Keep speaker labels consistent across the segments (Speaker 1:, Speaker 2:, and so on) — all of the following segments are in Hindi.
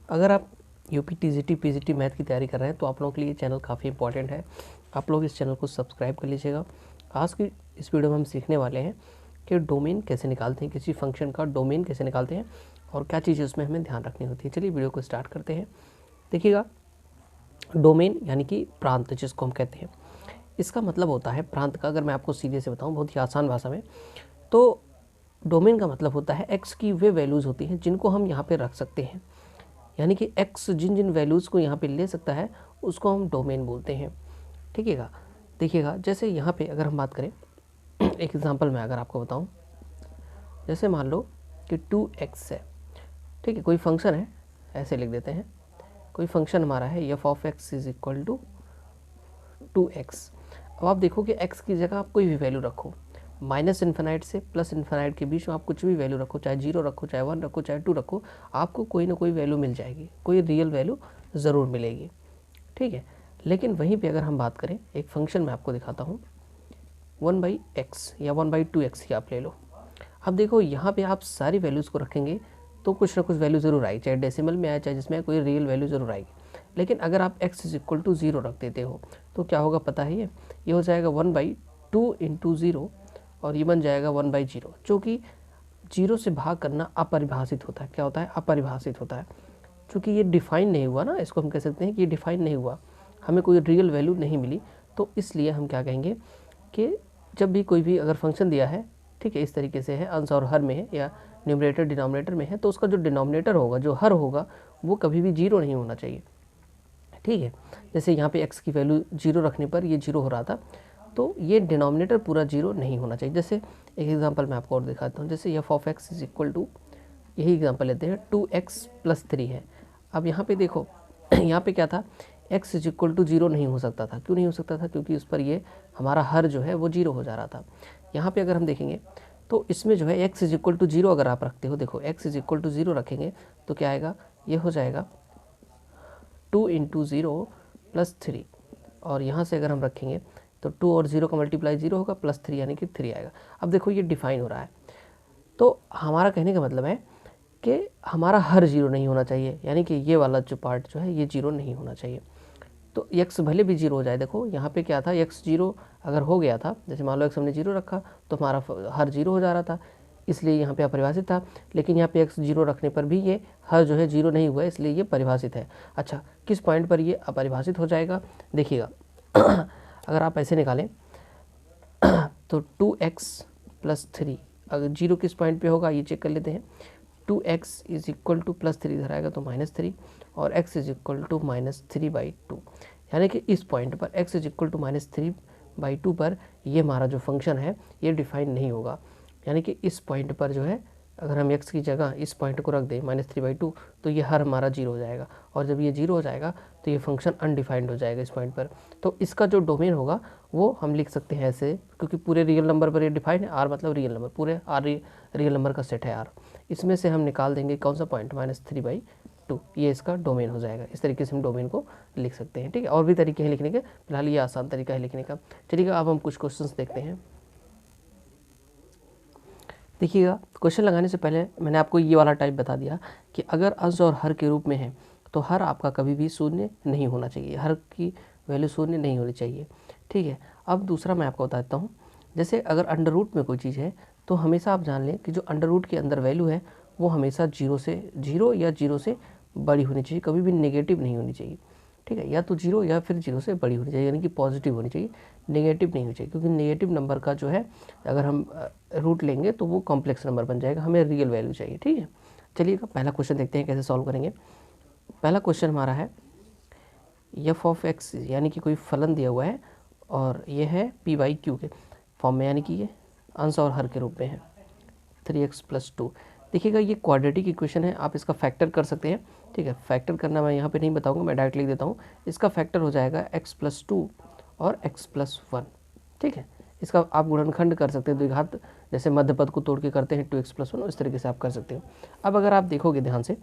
Speaker 1: अगर आप यूपी टीजीटी पीजीटी मैथ की तैयारी कर रहे हैं तो आप लोगों के लिए चैनल काफ़ी इंपॉर्टेंट है। आप लोग इस चैनल को सब्सक्राइब कर लीजिएगा। आज की इस वीडियो में हम सीखने वाले हैं कि डोमेन कैसे निकालते हैं, किसी फंक्शन का डोमेन कैसे निकालते हैं और क्या चीज़ें उसमें हमें ध्यान रखनी होती है। चलिए वीडियो को स्टार्ट करते हैं। देखिएगा, डोमेन यानी कि प्रांत जिसको हम कहते हैं, इसका मतलब होता है प्रांत का। अगर मैं आपको सीधे से बताऊं बहुत ही आसान भाषा में, तो डोमेन का मतलब होता है एक्स की वे वैल्यूज़ होती हैं जिनको हम यहाँ पे रख सकते हैं। यानी कि एक्स जिन जिन वैल्यूज़ को यहाँ पे ले सकता है उसको हम डोमेन बोलते हैं। ठीक है। देखिएगा, जैसे यहाँ पे अगर हम बात करें एक एग्जांपल में अगर आपको बताऊं, जैसे मान लो कि 2x है। ठीक है, कोई फंक्शन है, ऐसे लिख देते हैं, कोई फंक्शन हमारा है f of x is equal to 2x। अब आप देखो कि x की जगह आप कोई भी वैल्यू रखो, माइनस इन्फिनाइट से प्लस इन्फिनाइट के बीच में आप कुछ भी वैल्यू रखो, चाहे 0 रखो, चाहे 1 रखो, चाहे 2 रखो, आपको कोई ना कोई वैल्यू मिल जाएगी, कोई रियल वैल्यू ज़रूर मिलेगी। ठीक है। लेकिन वहीं पे अगर हम बात करें, एक फंक्शन मैं आपको दिखाता हूँ 1/x या 1/2x ही आप ले लो। अब देखो यहाँ पे आप सारी वैल्यूज़ को रखेंगे तो कुछ ना कुछ वैल्यू ज़रूर आएगी, चाहे डेसिमल में आए चाहे जिसमें कोई रियल वैल्यू ज़रूर आएगी। लेकिन अगर आप x इज इक्वल टू 0 रख देते हो तो क्या होगा पता है? ये हो जाएगा 1/2 इंटू 0 और ये बन जाएगा 1/0, जो कि 0 से भाग करना अपरिभाषित होता है। क्या होता है? अपरिभाषित होता है। चूँकि ये डिफ़ाइन नहीं हुआ ना, इसको हम कह सकते हैं कि ये डिफ़ाइन नहीं हुआ, हमें कोई रियल वैल्यू नहीं मिली, तो इसलिए हम क्या कहेंगे कि जब भी कोई भी अगर फंक्शन दिया है, ठीक है, इस तरीके से है, अंश और हर में है या न्यूमरेटर डिनोमिनेटर में है, तो उसका जो डिनोमिनेटर होगा, जो हर होगा, वो कभी भी 0 नहीं होना चाहिए। ठीक है। जैसे यहाँ पे x की वैल्यू 0 रखने पर ये 0 हो रहा था, तो ये डिनोमिनेटर पूरा 0 नहीं होना चाहिए। जैसे एक एग्जांपल मैं आपको और दिखाता हूँ, जैसे f of x is equal to, यही एग्जांपल लेते हैं, 2x + 3 है। अब यहाँ पे देखो यहाँ पे क्या था, x इज इक्वल टू 0 नहीं हो सकता था। क्यों नहीं हो सकता था? क्योंकि उस पर ये हमारा हर जो है वो 0 हो जा रहा था। यहाँ पे अगर हम देखेंगे तो इसमें जो है x इज इक्वल टू 0 अगर आप रखते हो, देखो x इज इक्वल टू 0 रखेंगे तो क्या आएगा, ये हो जाएगा 2 इंटू 0 + 3, और यहाँ से अगर हम रखेंगे तो 2 और 0 का मल्टीप्लाई 0 होगा, +3 यानी कि 3 आएगा। अब देखो ये डिफाइन हो रहा है, तो हमारा कहने का मतलब है कि हमारा हर 0 नहीं होना चाहिए, यानी कि ये वाला जो पार्ट जो है ये 0 नहीं होना चाहिए। तो x भले भी 0 हो जाए, देखो यहाँ पे क्या था, x 0 अगर हो गया था, जैसे मान लो x हमने 0 रखा तो हमारा हर 0 हो जा रहा था, इसलिए यहाँ पे अपरिभाषित था। लेकिन यहाँ पे x 0 रखने पर भी ये हर जो है 0 नहीं हुआ, इसलिए ये परिभाषित है। अच्छा, किस पॉइंट पर ये अपरिभाषित हो जाएगा? देखिएगा अगर आप ऐसे निकालें तो 2x + 3 अगर 0 किस पॉइंट पे होगा ये चेक कर लेते हैं। 2x इज इक्वल टू +3 इधर आएगा तो -3, और x इज इक्वल टू -3/2, यानी कि इस पॉइंट पर x इज इक्वल टू -3/2 पर ये हमारा जो फंक्शन है ये डिफाइन नहीं होगा। यानी कि इस पॉइंट पर जो है, अगर हम x की जगह इस पॉइंट को रख दें -3/2, तो ये हर हमारा 0 हो जाएगा, और जब ये 0 हो जाएगा तो ये फंक्शन अनडिफाइंड हो जाएगा इस पॉइंट पर। तो इसका जो डोमेन होगा वो हम लिख सकते हैं ऐसे, क्योंकि पूरे रियल नंबर पर ये डिफाइंड है, r मतलब रियल नंबर, पूरे r रियल नंबर का सेट है r, इसमें से हम निकाल देंगे कौन सा पॉइंट, -3/2, ये इसका डोमेन हो जाएगा। इस तरीके से हम डोमेन को लिख सकते हैं। ठीक है, और भी तरीके हैं लिखने के, फिलहाल ये आसान तरीका है लिखने का। चलिए अब हम कुछ क्वेश्चंस देखते हैं। देखिएगा, क्वेश्चन लगाने से पहले मैंने आपको ये वाला टाइप बता दिया कि अगर अंश और हर के रूप में है तो हर आपका कभी भी शून्य नहीं होना चाहिए, हर की वैल्यू शून्य नहीं होनी चाहिए। ठीक है। अब दूसरा मैं आपको बता देता हूँ, जैसे अगर अंडर रूट में कोई चीज़ है तो हमेशा आप जान लें कि जो अंडर रूट के अंदर वैल्यू है वो हमेशा 0 या 0 से बड़ी होनी चाहिए, कभी भी नेगेटिव नहीं होनी चाहिए। ठीक है, या तो 0 या फिर 0 से बड़ी होनी चाहिए, यानी कि पॉजिटिव होनी चाहिए, नेगेटिव नहीं होनी चाहिए। क्योंकि नेगेटिव नंबर का जो है अगर हम रूट लेंगे तो वो कॉम्प्लेक्स नंबर बन जाएगा, हमें रियल वैल्यू चाहिए। ठीक है, चलिए पहला क्वेश्चन देखते हैं कैसे सॉल्व करेंगे। पहला क्वेश्चन हमारा है एफ ऑफ एक्स, यानी कि कोई फलन दिया हुआ है और ये है p/q के फॉर्म में, यानी कि ये अंश और हर के रूप में है, 3x + 2। देखिएगा, ये क्वाड्रेटिक इक्वेशन है, आप इसका फैक्टर कर सकते हैं। ठीक है, फैक्टर करना मैं यहाँ पे नहीं बताऊँगा, मैं डायरेक्ट लिख देता हूँ। इसका फैक्टर हो जाएगा x + 2 और x + 1। ठीक है, इसका आप गुणनखंड कर सकते हैं, द्विघात जैसे मध्य पद को तोड़ के करते हैं 2x + 1, इस तरीके से आप कर सकते हो। अब अगर आप देखोगे ध्यान से,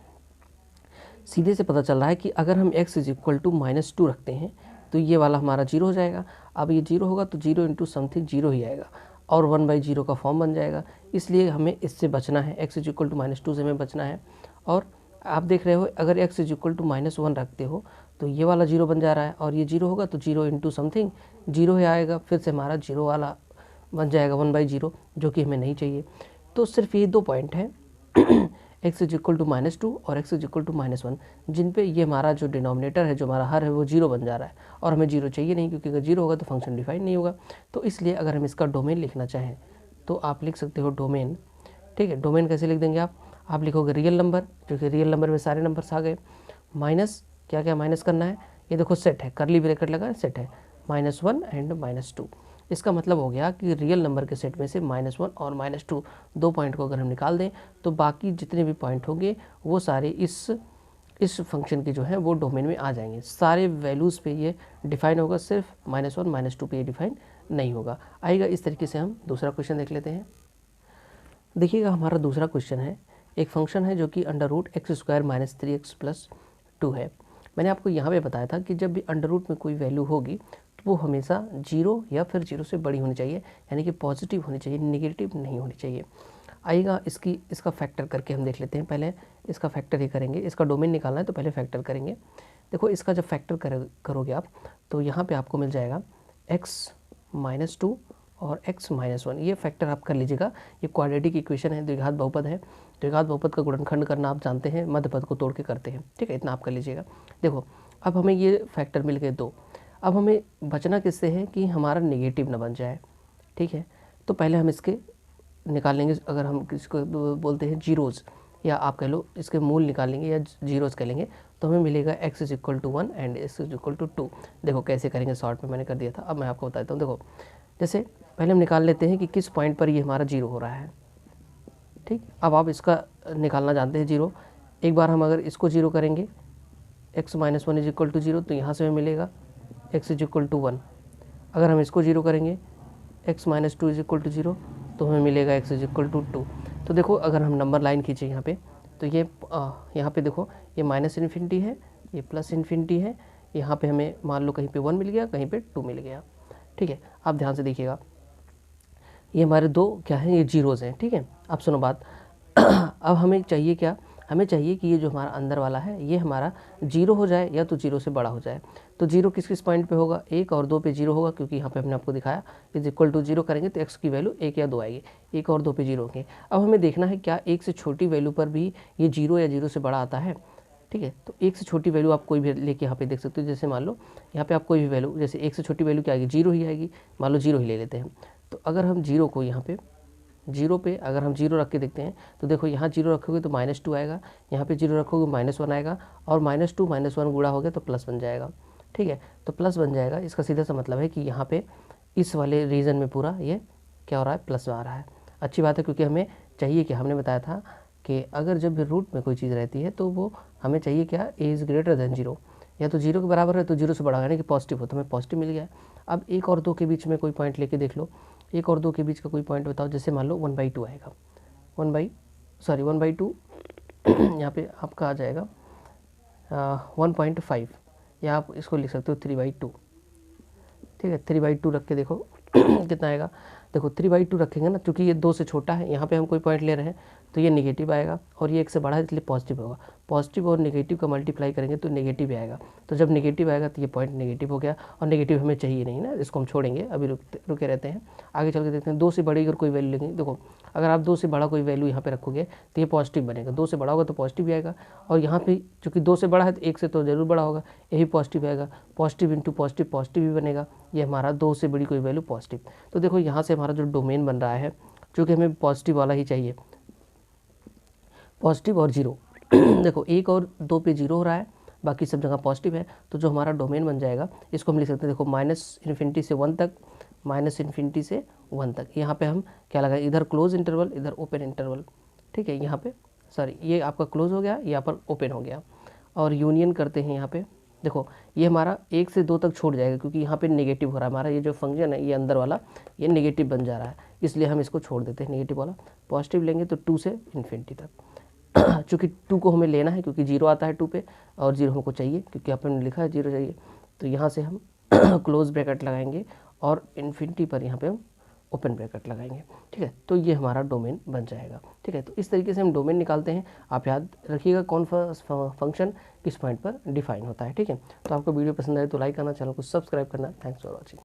Speaker 1: सीधे से पता चल रहा है कि अगर हम x इज इक्वल टू -2 रखते हैं तो ये वाला हमारा 0 हो जाएगा। अब ये 0 होगा तो 0 इंटू समथिंग 0 ही आएगा, और 1/0 का फॉर्म बन जाएगा। इसलिए हमें इससे बचना है, x इज इक्वल टू -2 से हमें बचना है। और आप देख रहे हो अगर x इज इक्वल टू -1 रखते हो तो ये वाला 0 बन जा रहा है और ये 0 होगा तो 0 इंटू समथिंग 0 ही आएगा, फिर से हमारा 0 वाला बन जाएगा 1/0, जो कि हमें नहीं चाहिए। तो सिर्फ ये 2 पॉइंट हैं x इज इक्वल टू -2 और x इज इक्वल टू -1, जिन पे ये हमारा जो डिनोमिनेटर है, जो हमारा हर है, वो 0 बन जा रहा है और हमें 0 चाहिए नहीं, क्योंकि अगर 0 होगा तो फंक्शन डिफाइन नहीं होगा। तो इसलिए अगर हम इसका डोमेन लिखना चाहें तो आप लिख सकते हो डोमेन। ठीक है, डोमेन कैसे लिख देंगे आप लिखोगे रियल नंबर, जो कि रियल नंबर में सारे नंबर्स आ गए, माइनस क्या क्या माइनस करना है, ये देखो सेट है, करली ब्रैकेट लगा है, सेट है -1 एंड -2। इसका मतलब हो गया कि रियल नंबर के सेट में से -1 और -2 दो पॉइंट को अगर हम निकाल दें तो बाकी जितने भी पॉइंट होंगे वो सारे इस फंक्शन के जो है वो डोमेन में आ जाएंगे। सारे वैल्यूज़ पे ये डिफाइन होगा, सिर्फ -1 -2 पे ये डिफाइन नहीं होगा। आइएगा इस तरीके से हम दूसरा क्वेश्चन देख लेते हैं। देखिएगा हमारा दूसरा क्वेश्चन है, एक फंक्शन है जो कि √x² - 3x + 2 है। मैंने आपको यहाँ पे बताया था कि जब भी अंडर रूट में कोई वैल्यू होगी तो वो हमेशा 0 या फिर 0 से बड़ी होनी चाहिए, यानी कि पॉजिटिव होनी चाहिए, नेगेटिव नहीं होनी चाहिए। आइएगा इसका फैक्टर करके हम देख लेते हैं। पहले इसका फैक्टर ही करेंगे, इसका डोमेन निकालना है तो पहले फैक्टर करेंगे। देखो इसका जब फैक्टर करोगे आप तो यहाँ पे आपको मिल जाएगा x-2 और x-1। ये फैक्टर आप कर लीजिएगा। ये क्वाड्रेटिक इक्वेशन है, द्विघात बहुपद है। द्विघात बहुपद का गुणनखंड करना आप जानते हैं, मध्य पद को तोड़ के करते हैं। ठीक है, इतना आप कर लीजिएगा। देखो अब हमें ये फैक्टर मिल गए 2। अब हमें बचना किससे है कि हमारा नेगेटिव ना बन जाए। ठीक है, तो पहले हम इसके निकाल लेंगे। अगर हम इसको बोलते हैं जीरोज़, या आप कह लो इसके मूल निकालेंगे या जीरोज़ कह लेंगे, तो हमें मिलेगा x is equal to 1 and x is equal to 2। देखो कैसे करेंगे, शॉर्ट में मैंने कर दिया था, अब मैं आपको बताता हूँ। देखो जैसे पहले हम निकाल लेते हैं कि किस पॉइंट पर ये हमारा 0 हो रहा है। ठीक, अब आप इसका निकालना जानते हैं 0। एक बार हम अगर इसको 0 करेंगे, x-1 इज इक्वल टू 0, तो यहाँ से हमें मिलेगा x इज इक्वल टू 1। अगर हम इसको 0 करेंगे, x-2 इज इक्वल टू 0, तो हमें मिलेगा x इज इक्वल टू 2। तो देखो अगर हम नंबर लाइन खींचे यहाँ पे, तो ये यहाँ पे देखो ये -∞ है, ये +∞ है। यहाँ पे हमें मान लो कहीं पे 1 मिल गया, कहीं पे 2 मिल गया। ठीक है, आप ध्यान से देखिएगा, ये हमारे 2 क्या हैं, ये जीरोज़ हैं। ठीक है, अब सुनो बात अब हमें चाहिए क्या, हमें चाहिए कि ये जो हमारा अंदर वाला है ये हमारा 0 हो जाए या तो 0 से बड़ा हो जाए। तो 0 किस किस पॉइंट पे होगा, 1 और 2 पे 0 होगा, क्योंकि यहाँ पे हमने आपको दिखाया इज इक्वल टू 0 करेंगे तो x की वैल्यू 1 या 2 आएगी। 1 और 2 पे 0 होंगे। अब हमें देखना है क्या 1 से छोटी वैल्यू पर भी ये 0 या 0 से बड़ा आता है। ठीक है, तो 1 से छोटी वैल्यू आप कोई भी लेके यहाँ पे देख सकते हो। जैसे मान लो यहाँ पे आप कोई भी वैल्यू, जैसे 1 से छोटी वैल्यू क्या आएगी, 0 ही आएगी। मान लो 0 ही ले लेते हैं। तो अगर हम 0 को यहाँ पे 0 पे अगर हम 0 रख के देखते हैं तो देखो यहाँ 0 रखोगे तो -2 आएगा, यहाँ पे 0 रखोगे -1 आएगा, और -2 -1 गुणा हो गया तो प्लस बन जाएगा। ठीक है, तो प्लस बन जाएगा, इसका सीधा सा मतलब है कि यहाँ पे इस वाले रीजन में पूरा ये क्या हो रहा है, प्लस आ रहा है। अच्छी बात है, क्योंकि हमें चाहिए कि हमने बताया था कि अगर जब भी रूट में कोई चीज़ रहती है तो वो हमें चाहिए क्या, a इज़ ग्रेटर देन 0, या तो 0 के बराबर है तो 0 से बड़ा यानी कि पॉजिटिव हो, तो हमें पॉजिटिव मिल गया। अब 1 और 2 के बीच में कोई पॉइंट लेके देख लो, 1 और 2 के बीच का कोई पॉइंट बताओ। जैसे मान लो 1/2 आएगा, 1/2 यहाँ पे आपका आ जाएगा 1.5, या आप इसको लिख सकते हो 3/2। ठीक है, 3/2 रख के देखो कितना आएगा। देखो 3/2 रखेंगे ना, क्योंकि ये 2 से छोटा है, यहाँ पे हम कोई पॉइंट ले रहे हैं तो ये नेगेटिव आएगा, और ये 1 से बड़ा है इसलिए पॉजिटिव होगा। पॉजिटिव और नेगेटिव का मल्टीप्लाई करेंगे तो नेगेटिव ही आएगा। तो जब नेगेटिव आएगा तो ये पॉइंट नेगेटिव हो गया, और नेगेटिव हमें चाहिए नहीं ना, इसको हम छोड़ेंगे, अभी रुके रहते हैं, आगे चल के देखते हैं। 2 से बड़ी अगर कोई वैल्यू लेंगे, देखो अगर आप 2 से बड़ा कोई वैल्यू यहाँ पे रखोगे तो ये पॉजिटिव बनेगा, 2 से बड़ा होगा तो पॉजिटिव भी आएगा, और यहाँ पे चूँकि 2 से बड़ा है तो 1 से तो जरूर बड़ा होगा, यही पॉजिटिव आएगा। पॉजिटिव इंटू पॉजिटिव पॉजिटिव भी बनेगा, ये हमारा 2 से बड़ी कोई वैल्यू पॉजिटिव। तो देखो यहाँ से हमारा जो डोमेन बन रहा है, चूँकि हमें पॉजिटिव वाला ही चाहिए, पॉजिटिव और 0 देखो 1 और 2 पे 0 हो रहा है, बाकी सब जगह पॉजिटिव है, तो जो हमारा डोमेन बन जाएगा इसको हम लिख सकते हैं। देखो -∞ से 1 तक, -∞ से 1 तक, यहाँ पे हम क्या लगाए, इधर क्लोज इंटरवल, इधर ओपन इंटरवल। ठीक है, यहाँ पे सॉरी ये आपका क्लोज हो गया, यहाँ पर ओपन हो गया, और यूनियन करते हैं यहाँ पे। देखो ये हमारा 1 से 2 तक छोड़ जाएगा, क्योंकि यहाँ पे नेगेटिव हो रहा है हमारा, ये जो फंक्शन है ये अंदर वाला ये नेगेटिव बन जा रहा है, इसलिए हम इसको छोड़ देते हैं नेगेटिव वाला। पॉजिटिव लेंगे तो 2 से ∞ तक चूँकि 2 को हमें लेना है, क्योंकि 0 आता है 2 पे, और 0 हमको चाहिए क्योंकि अपन ने लिखा है 0 चाहिए, तो यहाँ से हम क्लोज ब्रैकेट लगाएंगे और इन्फिनिटी पर यहाँ पे हम ओपन ब्रैकेट लगाएंगे, ठीक है। तो ये हमारा डोमेन बन जाएगा, ठीक है। तो इस तरीके से हम डोमेन निकालते हैं। आप याद रखिएगा कौन फंक्शन किस पॉइंट पर डिफाइन होता है, ठीक है। तो आपको वीडियो पसंद आए तो लाइक करना, चैनल को सब्सक्राइब करना। Thanks for watching.